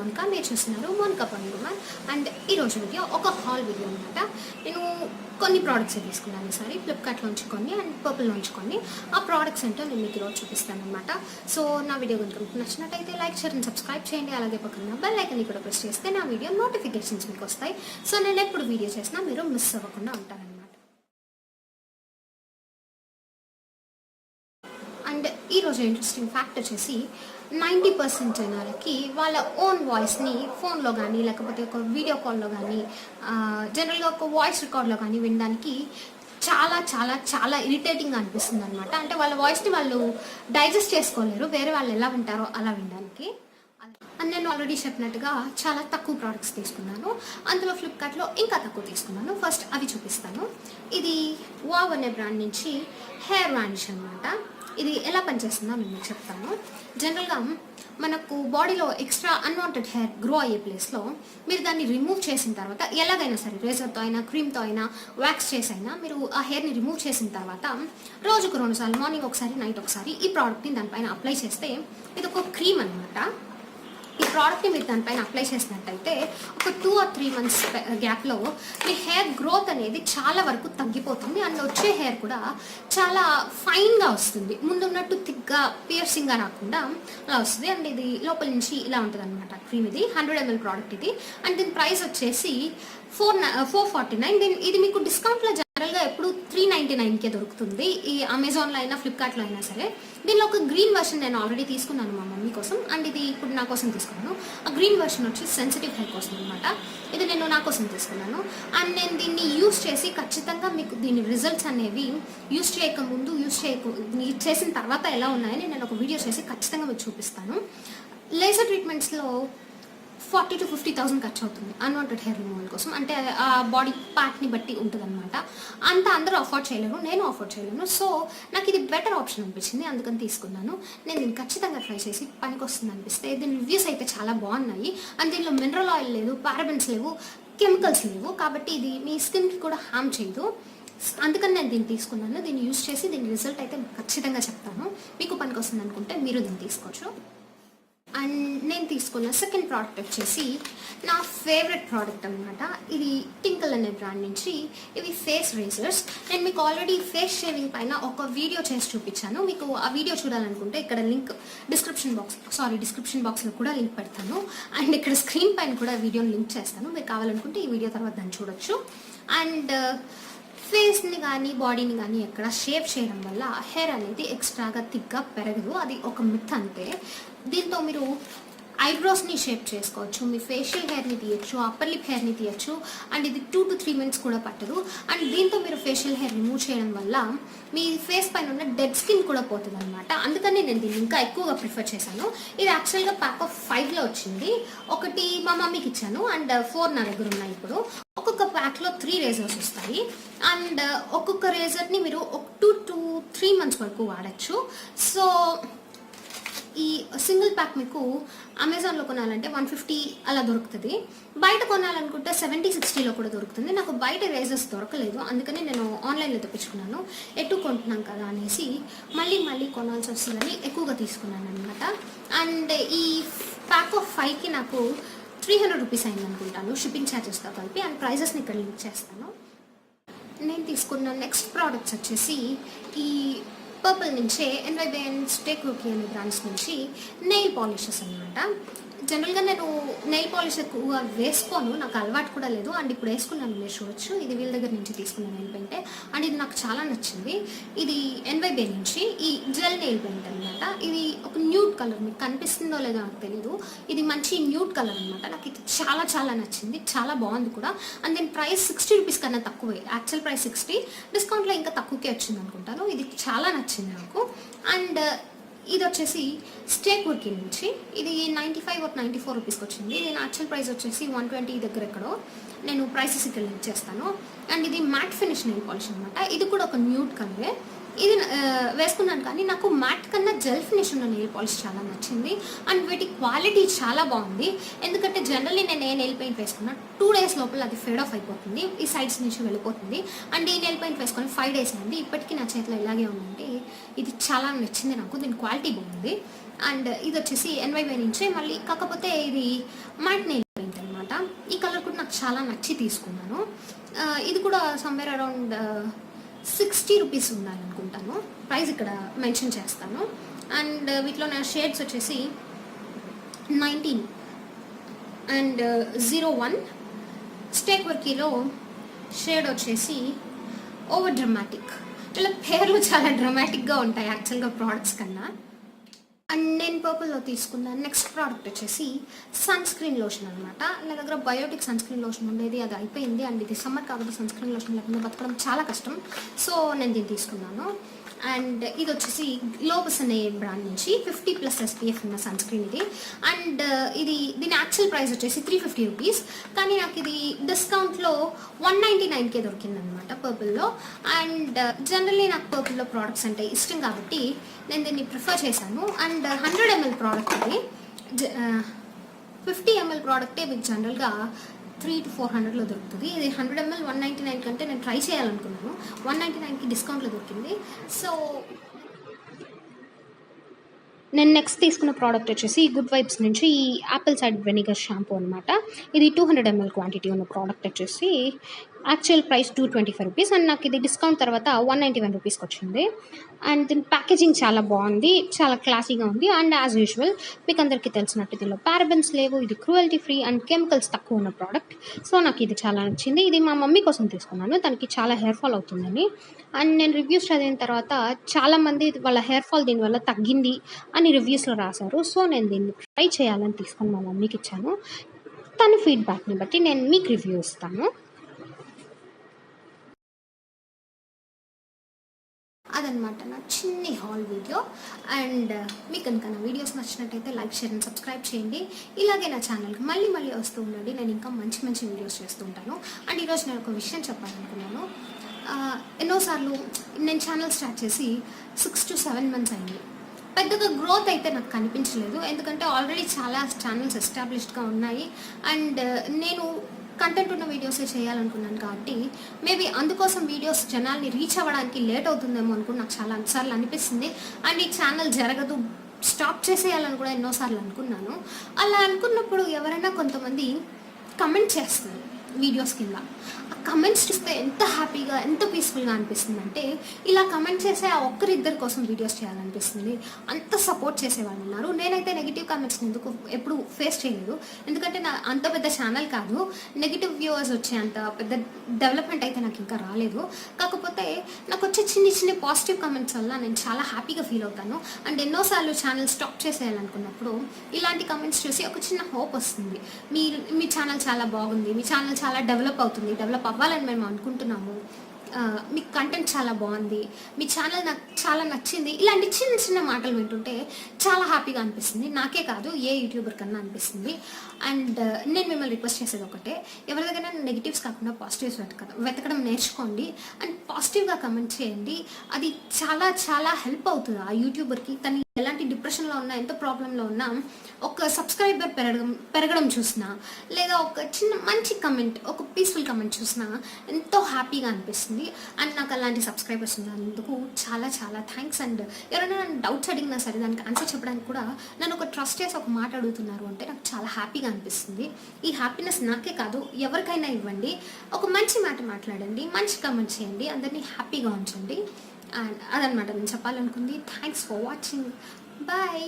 మోనికా, మీరు చూస్తున్నారు మోనికా పవన్. అండ్ ఈరోజు వీడియో ఒక హాల్ వీడియో అనమాట. నేను కొన్ని ప్రోడక్ట్స్ తీసుకున్నాను ఈసారి ఫ్లిప్కార్ట్లోంచి కొన్ని అండ్ పర్పుల్లోంచి కొన్ని. ఆ ప్రోడక్ట్స్ ఏంటో నేను మీకు ఈరోజు చూపిస్తాను అనమాట. సో నా వీడియో కనుక మీకు నచ్చినట్టయితే లైక్ షేర్ అండ్ సబ్స్క్రైబ్ చేయండి. అలాగే పక్కన బెల్ ఐకాన్ కూడా ప్రెస్ చేస్తే నా వీడియో నోటిఫికేషన్స్ మీకు వస్తాయి. సో నేను ఎప్పుడు వీడియో చేసినా మీరు మిస్ అవ్వకుండా ఉంటారనమాట. అండ్ ఈరోజు ఇంట్రెస్టింగ్ ఫ్యాక్ట్ వచ్చేసి 90% జనాలకి వాళ్ళ ఓన్ వాయిస్ని ఫోన్లో కానీ లేకపోతే ఒక వీడియో కాల్లో కానీ జనరల్గా ఒక వాయిస్ రికార్డ్లో కానీ వినడానికి చాలా చాలా చాలా ఇరిటేటింగ్గా అనిపిస్తుంది అనమాట. అంటే వాళ్ళ వాయిస్ని వాళ్ళు డైజెస్ట్ చేసుకోలేరు, వేరే వాళ్ళు ఎలా వింటారో అలా వినడానికి. అండ్ నేను ఆల్రెడీ చెప్పినట్టుగా చాలా తక్కువ ప్రోడక్ట్స్ తీసుకున్నాను. అందులో ఫ్లిప్కార్ట్లో ఇంకా తక్కువ తీసుకున్నాను. ఫస్ట్ అవి చూపిస్తాను. ఇది వావ్ అనే బ్రాండ్ నుంచి హెయిర్ వానిష్ అనమాట. ఇది ఎలా పనిచేస్తుందో నేను మీకు చెప్తాను. జనరల్గా మనకు బాడీలో ఎక్స్ట్రా అన్వాంటెడ్ హెయిర్ గ్రో అయ్యే ప్లేస్లో మీరు దాన్ని రిమూవ్ చేసిన తర్వాత ఎలాగైనా సరే రేజర్తో అయినా క్రీమ్తో అయినా వ్యాక్స్ చేసైనా మీరు ఆ హెయిర్ని రిమూవ్ చేసిన తర్వాత రోజుకు 2 సార్లు మార్నింగ్ ఒకసారి నైట్ ఒకసారి ఈ ప్రోడక్ట్ని దానిపైన అప్లై చేస్తే ఇది ఒక క్రీమ్ అనమాట. ఈ ప్రోడక్ట్ని మీరు దానిపైన అప్లై చేసినట్టయితే ఒక 2 or 3 months గ్యాప్లో మీ హెయిర్ గ్రోత్ అనేది చాలా వరకు తగ్గిపోతుంది. అండ్ వచ్చే హెయిర్ కూడా చాలా ఫైన్గా వస్తుంది, ముందున్నట్టు థిక్గా పియర్సింగ్గా రాకుండా అలా వస్తుంది. అండ్ ఇది లోపల నుంచి ఇలా ఉంటుంది అనమాట క్రీమ్. ఇది 100 ml ప్రోడక్ట్ ఇది. అండ్ దీని ప్రైస్ వచ్చేసి 449. ఇది మీకు డిస్కౌంట్లో జనరల్గా ఎప్పుడు 399కే దొరుకుతుంది. ఈ అమెజాన్లో అయినా ఫ్లిప్కార్ట్లో అయినా సరే. దీనిలో ఒక గ్రీన్ వర్షన్ నేను ఆల్రెడీ తీసుకున్నాను మా మమ్మీ కోసం, అండ్ ఇది ఇప్పుడు నా కోసం తీసుకున్నాను. ఆ గ్రీన్ వర్షన్ వచ్చి సెన్సిటివ్ హెయిర్ కోసం అనమాట. ఇది నేను నా కోసం తీసుకున్నాను. అండ్ నేను దీన్ని యూస్ చేసి ఖచ్చితంగా మీకు దీని రిజల్ట్స్ అనేవి యూస్ చేయకముందు చేసిన తర్వాత ఎలా ఉన్నాయని నేను ఒక వీడియో చేసి ఖచ్చితంగా మీకు చూపిస్తాను. లేజర్ ట్రీట్మెంట్స్లో 40,000 to 50,000 ఖర్చు అవుతుంది అన్వాంటెడ్ హెయిర్ రిమూవల్ కోసం. అంటే ఆ బాడీ పార్ట్ని బట్టి ఉంటుంది అనమాట. అంత అందరూ అఫోర్డ్ చేయలేరు, నేను అఫోర్డ్ చేయలేను. సో నాకు ఇది బెటర్ ఆప్షన్ అనిపించింది, అందుకని తీసుకున్నాను. నేను దీన్ని ఖచ్చితంగా ట్రై చేసి పనికి వస్తుంది అనిపిస్తే. దీని రివ్యూస్ అయితే చాలా బాగున్నాయి. అండ్ దీనిలో మినరల్ ఆయిల్ లేదు, పారాబెన్స్ లేవు, కెమికల్స్ లేవు, కాబట్టి ఇది మీ స్కిన్కి కూడా హార్మ్ చేయదు. అందుకని నేను దీన్ని తీసుకున్నాను. దీన్ని యూస్ చేసి దీని రిజల్ట్ అయితే ఖచ్చితంగా చెప్తాను. మీకు పనికి వస్తుంది అనుకుంటే మీరు దీన్ని తీసుకోవచ్చు. అండ్ నేను తీసుకున్న సెకండ్ ప్రోడక్ట్ వచ్చేసి నా ఫేవరెట్ ప్రోడక్ట్ అనమాట. ఇది టింకల్ అనే బ్రాండ్ నుంచి ఇవి ఫేస్ రేజర్స్. నేను మీకు ఆల్రెడీ ఫేస్ షేవింగ్ పైన ఒక వీడియో చేసి చూపించాను. మీకు ఆ వీడియో చూడాలనుకుంటే ఇక్కడ లింక్ డిస్క్రిప్షన్ బాక్స్లో కూడా లింక్ పెడతాను. అండ్ ఇక్కడ స్క్రీన్ పైన కూడా వీడియోని లింక్ చేస్తాను. మీరు కావాలనుకుంటే ఈ వీడియో తర్వాత దాన్ని చూడొచ్చు. అండ్ ఫేస్ని కానీ బాడీని కానీ ఎక్కడ షేప్ చేయడం వల్ల హెయిర్ అనేది ఎక్స్ట్రాగా థిక్గా పెరగదు. అది ఒక మిత్ అంతే. దీంతో మీరు ఐబ్రోస్ని షేప్ చేసుకోవచ్చు, మీ ఫేషియల్ హెయిర్ని తీయచ్చు, అప్పర్ లిప్ హెయిర్ని తీయచ్చు. అండ్ ఇది 2 to 3 minutes కూడా పట్టదు. అండ్ దీంతో మీరు ఫేషియల్ హెయిర్ రిమూవ్ చేయడం వల్ల మీ ఫేస్ పైన ఉన్న డెడ్ స్కిన్ కూడా పోతుంది అనమాట. అందుకని నేను దీన్ని ఇంకా ఎక్కువగా ప్రిఫర్ చేశాను. ఇది యాక్చువల్గా ప్యాక్ ఆఫ్ 5లో వచ్చింది. ఒకటి మా మమ్మీకి ఇచ్చాను అండ్ 4 నా దగ్గర ఉన్నాయి. ఇప్పుడు ఒక్కొక్క ప్యాక్లో 3 రేజర్స్ వస్తాయి. అండ్ ఒక్కొక్క రేజర్ని మీరు 2 to 3 months వరకు వాడచ్చు. సో ఈ సింగిల్ ప్యాక్ మీకు అమెజాన్లో కొనాలంటే 150 అలా దొరుకుతుంది. బయట కొనాలనుకుంటే 70-60లో కూడా దొరుకుతుంది. నాకు బయట రేజర్స్ దొరకలేదు, అందుకని నేను ఆన్లైన్లో తెప్పించుకున్నాను. ఎటు కొంటున్నాం కదా అనేసి మళ్ళీ కొనాల్సి వస్తుందని ఎక్కువగా తీసుకున్నాను అనమాట. అండ్ ఈ ప్యాక్ ఆఫ్ 5కి నాకు 300 రూపీస్ అయింది అనుకుంటాను, షిప్పింగ్ ఛార్జెస్తో కలిపి. అండ్ ప్రైజెస్ని ఇక్కడ లింక్ చేస్తాను. నేను తీసుకున్న నెక్స్ట్ ప్రోడక్ట్స్ వచ్చేసి ఈ పర్పుల్ నుంచే Quirky అనే బ్రాండ్స్ నుంచి నెయిల్ పాలిషెస్ అనమాట. జనరల్గా నేను నెయిల్ పాలిష్ ఎక్కువగా వేసుకోను, నాకు అలవాటు కూడా లేదు. అండ్ ఇప్పుడు వేసుకున్నాను, మీరు చూడొచ్చు. ఇది వీళ్ళ దగ్గర నుంచి తీసుకున్నాను నెయిల్ పెయింట్. అండ్ ఇది నాకు చాలా నచ్చింది. ఇది NYB నుంచి ఈ జెల్ నెయిల్ పెయింట్ అనమాట. ఇది ఒక న్యూడ్ కలర్, మీకు కనిపిస్తుందో లేదో నాకు తెలీదు. ఇది మంచి న్యూడ్ కలర్ అనమాట. నాకు ఇది చాలా చాలా నచ్చింది, చాలా బాగుంది కూడా. అండ్ దీని ప్రైస్ 60 రూపీస్ కన్నా తక్కువే. యాక్చువల్ ప్రైస్ 60, డిస్కౌంట్లో ఇంకా తక్కువకే వచ్చింది అనుకుంటాను. ఇది చాలా నచ్చింది నాకు. అండ్ ఇది వచ్చేసి Quirky నుంచి ఇది 95 or 94 రూపీస్కి వచ్చింది. దీని యాక్చువల్ ప్రైస్ వచ్చేసి 120 దగ్గర ఎక్కడో. నేను ప్రైసెస్ ఇక్కడ లింక్ చేస్తాను. అండ్ ఇది మ్యాట్ ఫినిష్ నెయిల్ పాలిష్ అనమాట. ఇది కూడా ఒక న్యూడ్ కలరే. ఇది వేసుకున్నాను కానీ నాకు మ్యాట్ కన్నా జెల్ ఫినిష్ ఉన్న నెయిల్ పాలిష్ చాలా నచ్చింది. అండ్ వీటి క్వాలిటీ చాలా బాగుంది. ఎందుకంటే జనరల్లీ నేను ఏ నెయిల్ పెయింట్ వేసుకున్నా 2 days లోపల అది ఫేడ్ ఆఫ్ అయిపోతుంది, ఈ సైడ్స్ నుంచి వెళ్ళిపోతుంది. అండ్ ఈ నెయిల్ పెయింట్ వేసుకొని 5 days అండి, ఇప్పటికీ నా చేతిలో ఇలాగే ఉందంటే ఇది చాలా నచ్చింది నాకు. దీని క్వాలిటీ బాగుంది. అండ్ ఇది వచ్చేసి NYY నుంచే, మళ్ళీ కాకపోతే ఇది మ్యాట్ నెయిల్ పెయింట్ అనమాట. ఈ కలర్ కూడా నాకు చాలా నచ్చి తీసుకున్నాను. ఇది కూడా సమ్వేర్ అరౌండ్ 60 రూపీస్ ఉండాలనుకుంటాను. ప్రైస్ ఇక్కడ మెన్షన్ చేస్తాను. అండ్ వీటిలో నా షేడ్స్ వచ్చేసి 19 అండ్ 01. స్టేక్ వర్కీలో షేడ్ వచ్చేసి ఓవర్ డ్రామాటిక్. ఇలా పేర్లు చాలా డ్రామాటిక్గా ఉంటాయి యాక్చువల్గా ప్రోడక్ట్స్ కన్నా. అండ్ నేను పర్పుల్లో తీసుకున్న నెక్స్ట్ ప్రోడక్ట్ వచ్చేసి సన్ స్క్రీన్ లోషన్ అనమాట. నా దగ్గర బయోటిక్ సన్ స్క్రీన్ లోషన్ ఉండేది, అది అయిపోయింది. అండ్ ఇది సమ్మర్ కాబట్టి సన్ స్క్రీన్ లోషన్ లేకుండా బతకడం చాలా కష్టం. సో నేను దీన్ని తీసుకున్నాను. అండ్ ఇది వచ్చేసి గ్లోబస్ అనే బ్రాండ్ నుంచి 50+ SPF ఉన్న సన్ స్క్రీన్ ఇది. అండ్ దీని యాక్చువల్ ప్రైస్ వచ్చేసి 350 రూపీస్, కానీ నాకు ఇది డిస్కౌంట్లో 199కే దొరికిందనమాట పర్పుల్లో. అండ్ జనరల్లీ నాకు పర్పుల్లో ప్రోడక్ట్స్ అంటే ఇష్టం కాబట్టి నేను దీన్ని ప్రిఫర్ చేశాను. అండ్ 100 ml ప్రోడక్ట్ ఇది. 50 ml ప్రోడక్టే మీకు జనరల్గా 300 to 400లో దొరుకుతుంది. ఇది 100 ml 199 కంటే నేను ట్రై చేయాలనుకున్నాను, 199కి డిస్కౌంట్లో దొరికింది. సో నేను నెక్స్ట్ తీసుకున్న ప్రోడక్ట్ వచ్చేసి గుడ్ వైబ్స్ నుంచి ఈ యాపిల్ సైడర్ వెనిగర్ షాంపూ అనమాట. ఇది 200 ml క్వాంటిటీ ఉన్న ప్రోడక్ట్ వచ్చేసి యాక్చువల్ ప్రైస్ 225 రూపీస్. అండ్ నాకు ఇది డిస్కౌంట్ తర్వాత 191 రూపీస్కి వచ్చింది. అండ్ దీని ప్యాకేజింగ్ చాలా బాగుంది, చాలా క్లాసీగా ఉంది. అండ్ యాజ్ యూజువల్ మీకు అందరికీ తెలిసినట్టు దీనిలో పారాబెన్స్ లేవు, ఇది క్రూయల్టీ ఫ్రీ అండ్ కెమికల్స్ తక్కువ ఉన్న ప్రోడక్ట్. సో నాకు ఇది చాలా నచ్చింది. ఇది మా మమ్మీ కోసం తీసుకున్నాను, తనకి చాలా హెయిర్ ఫాల్ అవుతుందని. అండ్ నేను రివ్యూస్ చదివిన తర్వాత చాలామంది వాళ్ళ హెయిర్ ఫాల్ దీనివల్ల తగ్గింది అని రివ్యూస్లో రాశారు. సో నేను దీన్ని ట్రై చేయాలని తీసుకొని మా మమ్మీకి ఇచ్చాను. తన ఫీడ్బ్యాక్ని బట్టి నేను మీకు రివ్యూ ఇస్తాను. అదనమాట నా చిన్ని హాల్ వీడియో. అండ్ మీకు కనుక నా వీడియోస్ నచ్చినట్టయితే లైక్, షేర్ అండ్ సబ్స్క్రైబ్ చేయండి. ఇలాగే నా ఛానల్కి మళ్ళీ వస్తూ ఉండండి. నేను ఇంకా మంచి మంచి వీడియోస్ చేస్తూ ఉంటాను. అండ్ ఈరోజు నేను ఒక విషయం చెప్పాలనుకున్నాను. ఎన్నోసార్లు నేను ఛానల్ స్టార్ట్ చేసి 6 to 7 months అయింది. పెద్దగా గ్రోత్ అయితే నాకు కనిపించలేదు, ఎందుకంటే ఆల్రెడీ చాలా ఛానల్స్ ఎస్టాబ్లిష్డ్గా ఉన్నాయి. అండ్ నేను కంటెంట్ ఉన్న వీడియోసే చేయాలనుకున్నాను కాబట్టి మేబీ అందుకోసం వీడియోస్ జనాల్ని రీచ్ అవ్వడానికి లేట్ అవుతుందేమో అనుకుని నాకు చాలా సార్లు అనిపిస్తుంది. అండ్ ఈ ఛానల్ జరగదు, స్టాప్ చేసేయాలని కూడా ఎన్నోసార్లు అనుకున్నాను. అలా అనుకున్నప్పుడు ఎవరైనా కొంతమంది కమెంట్ చేస్తారు వీడియోస్ కింద. ఆ కమెంట్స్ చూస్తే ఎంత హ్యాపీగా, ఎంత పీస్ఫుల్గా అనిపిస్తుంది అంటే, ఇలా కమెంట్ చేసే ఆ ఒక్కరిద్దరి కోసం వీడియోస్ చేయాలనిపిస్తుంది. అంత సపోర్ట్ చేసేవాళ్ళు ఉన్నారు. నేనైతే నెగిటివ్ కామెంట్స్ ఎందుకు ఎప్పుడు ఫేస్ చేయలేదు, ఎందుకంటే నా అంత పెద్ద ఛానల్ కాదు, నెగిటివ్ వ్యూవర్స్ వచ్చే అంత పెద్ద డెవలప్మెంట్ అయితే నాకు ఇంకా రాలేదు. కాకపోతే నాకు వచ్చే చిన్న పాజిటివ్ కమెంట్స్ వల్ల నేను చాలా హ్యాపీగా ఫీల్ అవుతాను. అండ్ ఎన్నోసార్లు ఛానల్ స్టాప్ చేసేయాలనుకున్నప్పుడు ఇలాంటి కమెంట్స్ చూసి ఒక చిన్న హోప్ వస్తుంది. మీ ఛానల్ చాలా బాగుంది, మీ ఛానల్ చాలా డెవలప్ అవుతుంది, డెవలప్ అవ్వాలని మేము అనుకుంటున్నాము, మీ కంటెంట్ చాలా బాగుంది, మీ ఛానల్ నాకు చాలా నచ్చింది. ఇలాంటి చిన్న మాటలు వింటుంటే చాలా హ్యాపీగా అనిపిస్తుంది. నాకే కాదు, ఏ యూట్యూబర్ కన్నా అనిపిస్తుంది. అండ్ నేను మిమ్మల్ని రిక్వెస్ట్ చేసేది ఒకటే, ఎవరి దగ్గర నెగిటివ్స్ కాకుండా పాజిటివ్స్ వెతకడం నేర్చుకోండి. అండ్ పాజిటివ్గా కమెంట్ చేయండి. అది చాలా చాలా హెల్ప్ అవుతుంది ఆ యూట్యూబర్కి. తను ఎలాంటి డిప్రెషన్లో ఉన్నా, ఎంత ప్రాబ్లంలో ఉన్నా, ఒక సబ్స్క్రైబర్ పెరగడం చూసినా, లేదా ఒక చిన్న మంచి కమెంట్, ఒక పీస్ఫుల్ కమెంట్ చూసినా ఎంతో హ్యాపీగా అనిపిస్తుంది. అండ్ నాకు అలాంటి సబ్స్క్రైబర్స్ ఉన్నందుకు చాలా చాలా థ్యాంక్స్. అండ్ ఎవరైనా నన్ను డౌట్స్ అడిగినా సరే దానికి ఆన్సర్ చెప్పడానికి కూడా నన్ను ఒక ట్రస్ట్ చేసి ఒక మాట అడుగుతున్నారు అంటే నాకు చాలా హ్యాపీగా అనిపిస్తుంది. ఈ హ్యాపీనెస్ నాకే కాదు, ఎవరికైనా ఇవ్వండి. ఒక మంచి మాట మాట్లాడండి, మంచి కమెంట్ చేయండి, అందరినీ హ్యాపీగా ఉంచండి. అండ్ అదనమాట నేను చెప్పాలనుకుంది. Thanks for watching. బాయ్.